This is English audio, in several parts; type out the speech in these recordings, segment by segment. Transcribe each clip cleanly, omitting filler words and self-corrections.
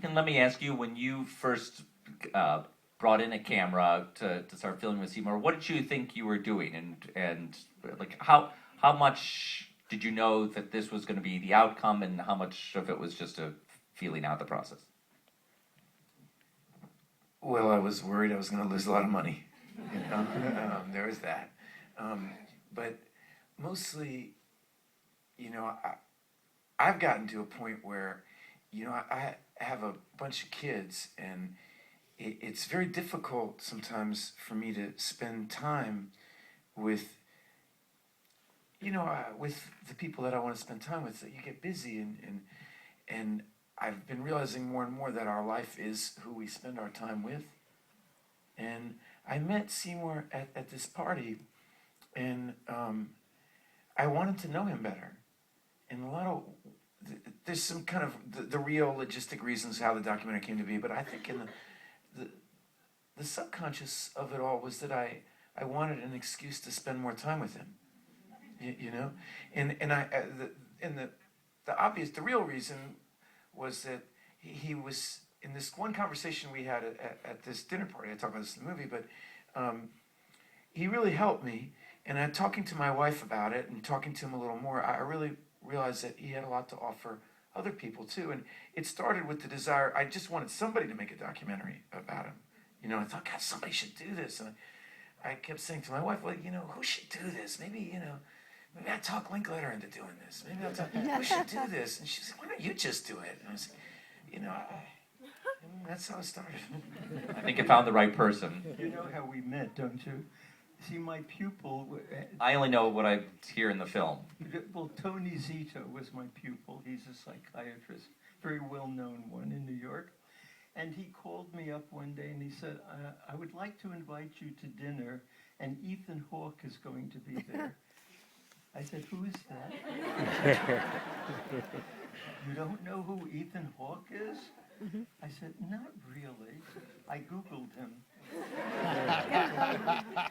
Ethan, let me ask you, when you first brought in a camera to start filming with Seymour, what did you think you were doing, and like how much did you know that this was going to be the outcome, and how much of it was just a feeling out the process? Well, I was worried I was going to lose a lot of money. You know, there was that. But mostly, you know, I've gotten to a point where, you know, I have a bunch of kids, and it's very difficult sometimes for me to spend time with, you know, with the people that I want to spend time with. That you get busy, and I've been realizing more and more that our life is who we spend our time with. And I met Seymour at this party, and I wanted to know him better. And a lot of, there's some kind of the real logistic reasons how the documentary came to be, but I think in the subconscious of it all was that I wanted an excuse to spend more time with him. You know? And the real reason was that he was, in this one conversation we had at this dinner party, I talk about this in the movie, but he really helped me. And talking to my wife about it and talking to him a little more, I really realized that he had a lot to offer other people too. And it started with the desire, I just wanted somebody to make a documentary about him. You know, I thought, God, somebody should do this. And I kept saying to my wife, well, you know, who should do this? Maybe, you know, maybe I'll talk Linklater into doing this. Maybe I'll talk, who should do this? And she said, why don't you just do it? And I was, you know, that's how it started. I think you found the right person. You know how we met, don't you? See, my pupil... I only know what I hear in the film. Well, Tony Zito was my pupil. He's a psychiatrist, very well-known one in New York. And he called me up one day and he said, I would like to invite you to dinner, and Ethan Hawke is going to be there. I said, who is that? You don't know who Ethan Hawke is? I said, not really. I Googled him.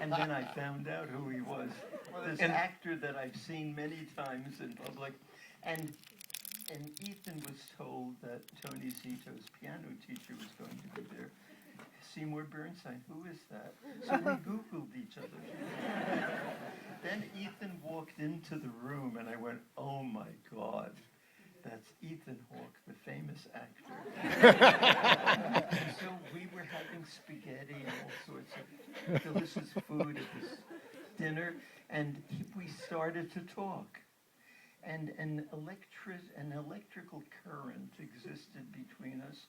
And then I found out who he was. This actor that I've seen many times in public. And Ethan was told that Tony Zito's piano teacher was going to be there. Seymour Bernstein, who is that? So we Googled each other. Then Ethan walked into the room and I went, oh my God. That's Ethan Hawke, the famous actor. So we were having spaghetti and all sorts of delicious food at this dinner, and we started to talk. And an electrical current existed between us,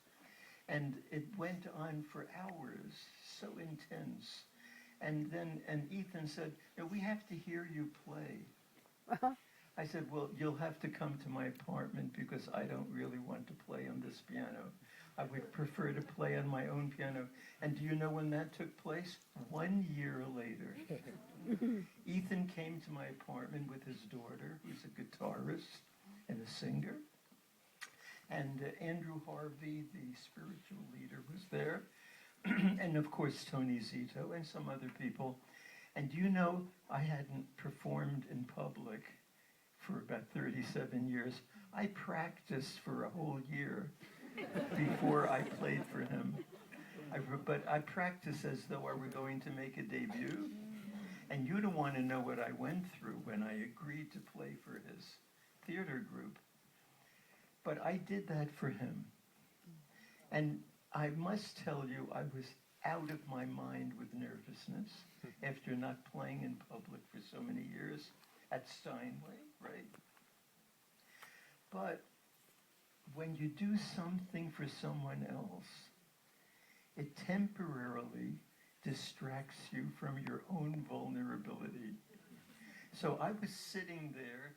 and it went on for hours, so intense. And Ethan said, no, we have to hear you play. I said, well, you'll have to come to my apartment because I don't really want to play on this piano. I would prefer to play on my own piano. And do you know when that took place? 1 year later. Ethan came to my apartment with his daughter, who's a guitarist and a singer. And Andrew Harvey, the spiritual leader, was there. And of course, Tony Zito and some other people. And do you know, I hadn't performed in public for about 37 years. I practiced for a whole year before I played for him. But I practiced as though I were going to make a debut. And you don't want to know what I went through when I agreed to play for his theater group. But I did that for him. And I must tell you, I was out of my mind with nervousness after not playing in public for so many years at Steinway, right? But when you do something for someone else, it temporarily distracts you from your own vulnerability. So I was sitting there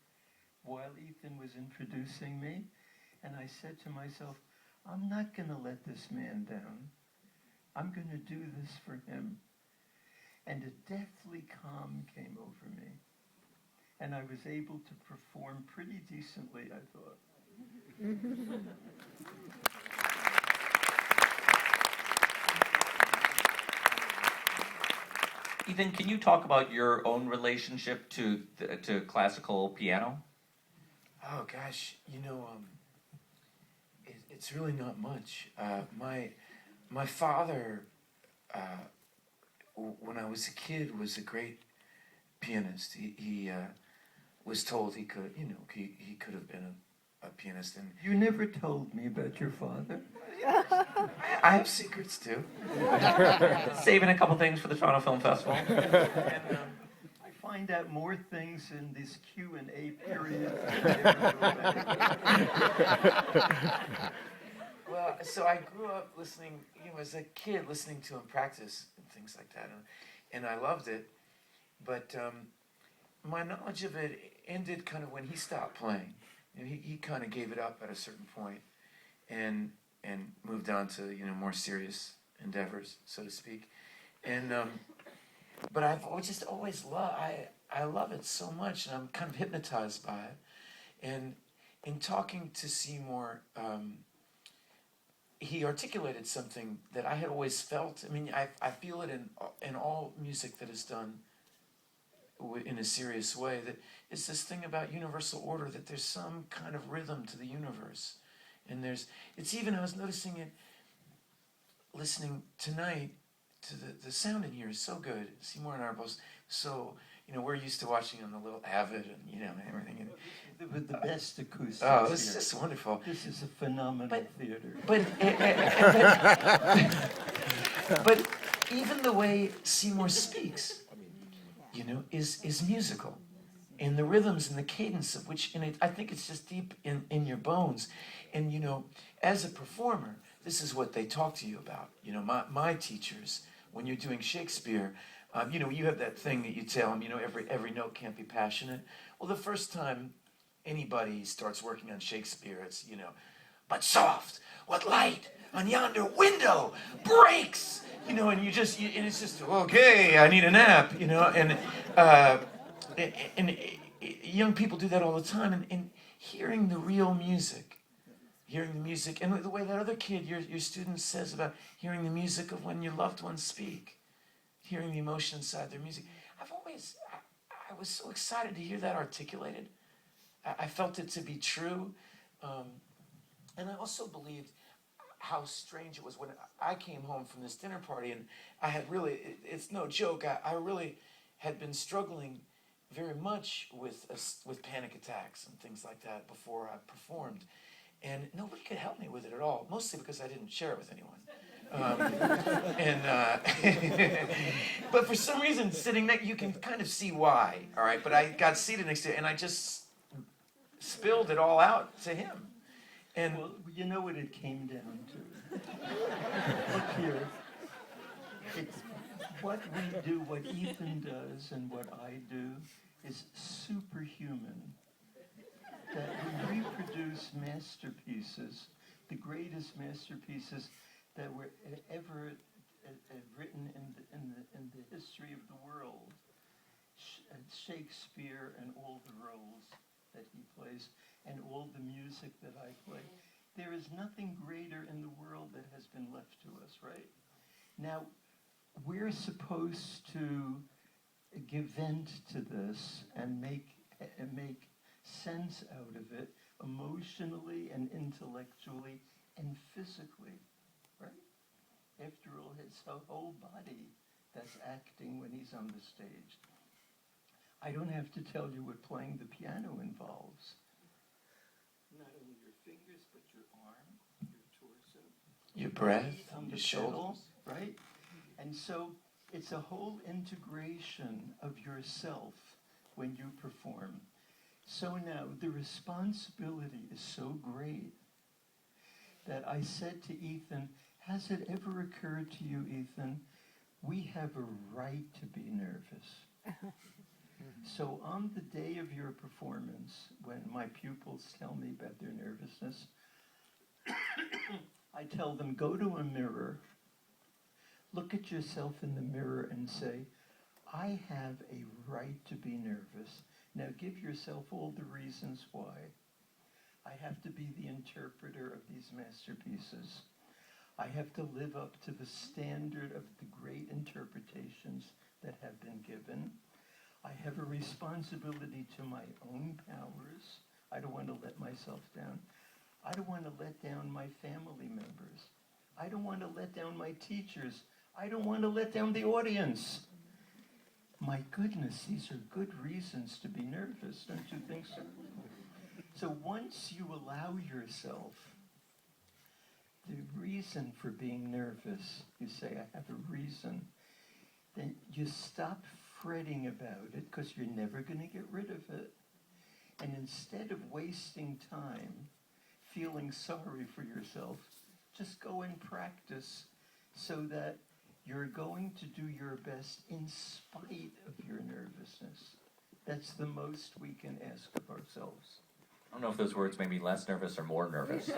while Ethan was introducing me, and I said to myself, I'm not going to let this man down. I'm going to do this for him. And a deathly calm came over me. And I was able to perform pretty decently, I thought. Ethan, can you talk about your own relationship to classical piano? Oh gosh, you know, it's really not much. My father, when I was a kid, was a great pianist. He was told he could, he could have been a pianist, and You never told me about your father. I have secrets too. Saving a couple things for the Toronto Film Festival. And I find out more things in this Q&A period than I ever go. Well, so I grew up listening, as a kid, listening to him practice and things like that, and I loved it. But my knowledge of it ended kind of when he stopped playing. He kind of gave it up at a certain point, and moved on to more serious endeavors, so to speak. And but I've just always I love it so much, and I'm kind of hypnotized by it. And in talking to Seymour, he articulated something that I had always felt. I mean, I feel it in all music that is done in a serious way, that it's this thing about universal order, that there's some kind of rhythm to the universe. And it's even, I was noticing it listening tonight to the sound in here is so good. Seymour and I are both so, we're used to watching on the little Avid and, everything. With the best acoustics. Oh, this is here. just wonderful. This is a phenomenal theater. But even the way Seymour speaks, is musical. And the rhythms and the cadence of which, I think it's just deep in your bones. And, as a performer, this is what they talk to you about. My teachers, when you're doing Shakespeare, you have that thing that you tell them, every note can't be passionate. Well, the first time anybody starts working on Shakespeare, it's, but soft, what light on yonder window breaks, and and it's just, okay, I need a nap, and young people do that all the time, and hearing the real music, and the way that other kid, your student, says about hearing the music of when your loved ones speak, hearing the emotion inside their music. I was so excited to hear that articulated. I felt it to be true, and I also believed how strange it was when I came home from this dinner party, and I had really, it's no joke, I really had been struggling very much with panic attacks and things like that before I performed, and nobody could help me with it at all, mostly because I didn't share it with anyone. But for some reason, sitting next, you can kind of see why, all right, but I got seated next to it, and I just spilled it all out to him. And well, you know what it came down to? Look here. It's what we do, what Ethan does, and what I do is superhuman. That we reproduce masterpieces, the greatest masterpieces that were ever written in the history of the world. Shakespeare and all the roles that he plays, and all the music that I play. There is nothing greater in the world that has been left to us, right? Now, we're supposed to give vent to this and make sense out of it emotionally and intellectually and physically, right? After all, it's a whole body that's acting when he's on the stage. I don't have to tell you what playing the piano involves. Not only your fingers, but your arm, your torso, your breath, on your the shoulders. pedal, right? And so it's a whole integration of yourself when you perform. So now the responsibility is so great that I said to Ethan, has it ever occurred to you, Ethan, we have a right to be nervous? So on the day of your performance, when my pupils tell me about their nervousness, I tell them, go to a mirror, look at yourself in the mirror and say, I have a right to be nervous. Now give yourself all the reasons why. I have to be the interpreter of these masterpieces. I have to live up to the standard of the great interpretations that have been given. I have a responsibility to my own powers. I don't want to let myself down. I don't want to let down my family members. I don't want to let down my teachers. I don't want to let down the audience. My goodness, these are good reasons to be nervous, don't you think so? So once you allow yourself the reason for being nervous, you say, I have a reason, then you stop fretting about it because you're never going to get rid of it. And instead of wasting time feeling sorry for yourself, just go and practice so that you're going to do your best in spite of your nervousness. That's the most we can ask of ourselves. I don't know if those words made me less nervous or more nervous.